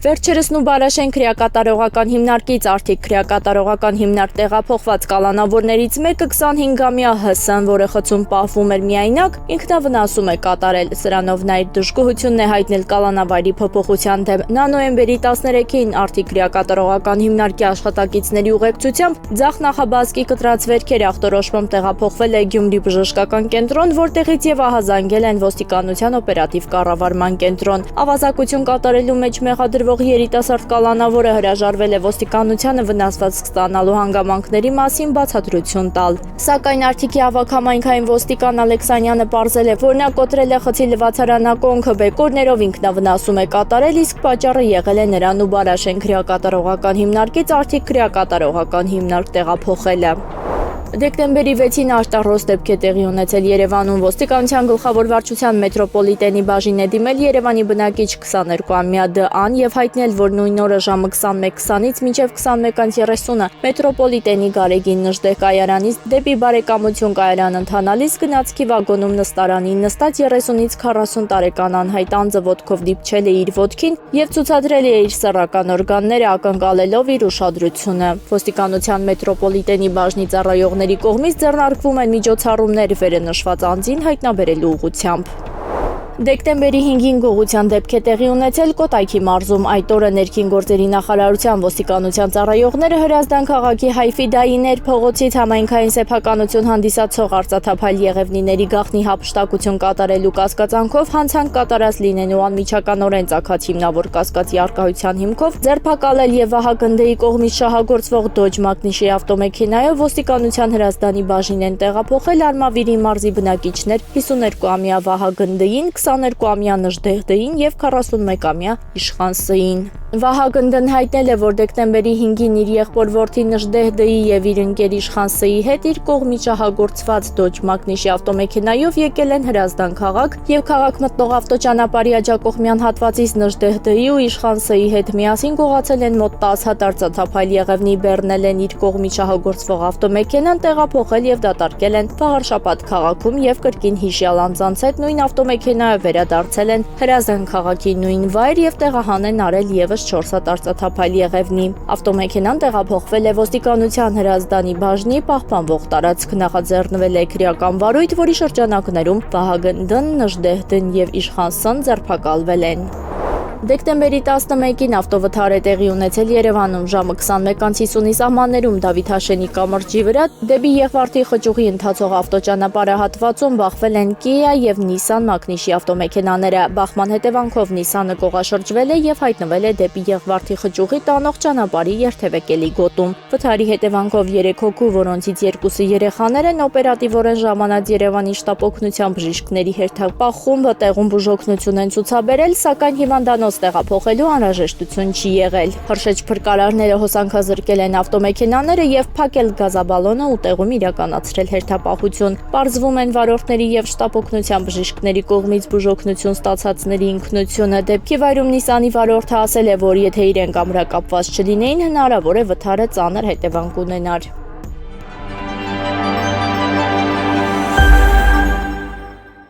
Վերջերս Նուբարաշեն քրեակատարողական հիմնարկից արդիկ քրեակատարողական հիմնարկ տեղափոխված կալանավորներից մեկը 25-ամյա Հսն, որը խցում պահվում էր միայնակ, ինքնավնասում է կատարել։ Սրանով նա իր դժգոհությունն է հայտնել կալանավայրի փոփոխության դեմ։ Նա նոյեմբերի 13-ին արդիկ քրեակատարողական հիմնարկի աշխատակիցների ուղեկցությամբ ձախ նախաբազկի կտրած վերքեր ախտորոշմամբ տեղափոխվել է Գյումրի բժշկական կենտրոն, որտեղից եւ ահազանգել են ոստիկանության օպերատիվ կառավարման կենտրոն։ Ավազակություն կատարելու մեջ մեղադրվող երիտասարդ կալանավորը հրաժարվել է ոստիկանությանը վնասվածք ստանալու հանգամանքների մասին բացատրություն տալ։ Սակայն արդիկի ավագ համայնքային ոստիկան Ալեքսանյանը պարզել է, որ նա կոտրել է խցի լվացարանակոնքը, բեկորներով ինքնավնասում է կատարել, իսկ պատճառը եղել է նրա Նուբարաշեն քրեակատարողական հիմնարկից արդիկ քրեակատարողական հիմնարկ տեղափոխելը։ Դեկտեմբերի 6-ին աշտարոս դեպք է տեղի ունեցել Երևանում։ Ոստիկանության գլխավոր վարչության մետրոպոլիտենի բաժին է դիմել Երևանի բնակիչ 22-ամյա Դ.Ան եւ հայտնել, որ նույն օրը ժամը 21:20-ից մինչեւ 21:30-ը մետրոպոլիտենի Գարեգին Նժդեհ կայարանից դեպի Բարեկամություն կայարան ընթանալիս գնացքի վագոնում նստարանին նստած 30-ից 40 տարեկան անհայտ անձը ոտքով դիպչել է իր ոտքին եւ ցուցադրել է իր սեռական օրգանները, ակնկալելով իր ուշադրությունը։ Ոստիկանության մետրոպոլիտենի բաժնի ծառայողների կողմից ձեռնարկվում են միջոցառումներ վերը նշված անձին հայտնաբերելու ուղղությամբ։ Դեկտեմբերի 5-ին գողության դեպք է տեղի ունեցել Կոտայքի մարզում։ Այդ օրը ներքին գործերի նախարարության ոստիկանության ծառայողները Հրազդան քաղաքի Հայֆիդայիներ փողոցից համայնքային սեփականություն հանդիսացող արծաթափայլ եղևնիների գաղտնի հափշտակություն կատարելու կասկածանքով հանցանք կատարած լինելու անմիջականորեն ծագած հիմնավոր կասկածի առկայության հիմքով ձերբակալել եւ Վահագնդեի կողմից շահագործվող Dodge Magnishi ավտոմեքենայով ոստիկանության Հրազդանի բաժին են տեղափոխել Արմավիրի մարզի բնակիչներ 52-ամյա Վահագնդեին, 22-ամյա Նժդեհ Դ.-ին եւ 41-ամյա Իշխան Ս.-ին։ Վահագնդն հայտնել է, որ դեկտեմբերի 5-ին իր եղբոր որդի Նժդեհ Դ.-ի եւ իր ընկեր Իշխան Ս.-ի հետ իր կողմից շահագործված Dodge Magnishi ավտոմեքենայով եկել են Հրազդան քաղաք եւ քաղաք մտնող ավտոճանապարհի աջակողմյան հատվածից Նժդեհ Դ.-ի ու Իշխան Ս.-ի հետ միասին գողացել են մոտ 10 հատ արծաթափայլ եղևնի, բեռնել են իր կողմից շահագործվող ավտոմեքենան, տեղափոխել եւ դատարկել են Վաղարշապատ քաղաքում եւ կրկին հիշյալ անձանց հետ նույն ավտոմեքենայով վերադարձել են Հրազդան քաղաքի նույն վայր եւ տեղահան արել եւս 4 հատ արծաթափայլ եղևնի։ Ավտոմեքենան տեղափոխվել է ոստիկանության Հրազդանի բաժնի պահպանվող տարածք, նախաձեռնվել է քրեական վարույթ, որի շրջանակներում Վահագնդն, Նժդեհ Դ.-ն եւ Իշխան Ս.-ն ձերբակալվել են։ Դեկտեմբերի 11-ին ավտովթար է տեղի ունեցել Երևանում ժամը 21:50-ի սահմաններում Դավիթ Հաշենի կամրջի վրա դեպի Եղվարդի խճուղի ընթացող ավտոճանապարհահատվածում բախվել են Kia եւ Nissan Magnishi ավտոմեքենաները։ Բախման հետևանքով Nissan-ը կողաշրջվել է եւ հայտնվել է դեպի Եղվարդի խճուղի տանող ճանապարհի երթևեկելի գոտում։ Վթարի հետևանքով 3 հոգու, որոնցից 2-ը երեխաներ են, օպերատիվորեն ժամանած Երևանի շտապ օգնության բժիշկների հերթապահ խումբը տեղում բուժօգնություն են ցուցաբերել, սակայն հիվանդանոց տեղափոխելու անհրաժեշտություն չի եղել։ Հրշեջ փրկարարները հոսանքազրկել են ավտոմեքենաները եւ փակել գազաբալոնը ու տեղում իրականացրել հերթապահություն։ Պարզվում են վարորդների եւ շտապ օգնության բժիշկների կողմից բուժօգնություն ստացածների ինքնությունը։ Դեպքի վայրում Nissan-ի վարորդը ասել է, որ եթե իրենք ամրակապված չլինեին, հնարավոր է վթարը ծանր հետևանք ունենար։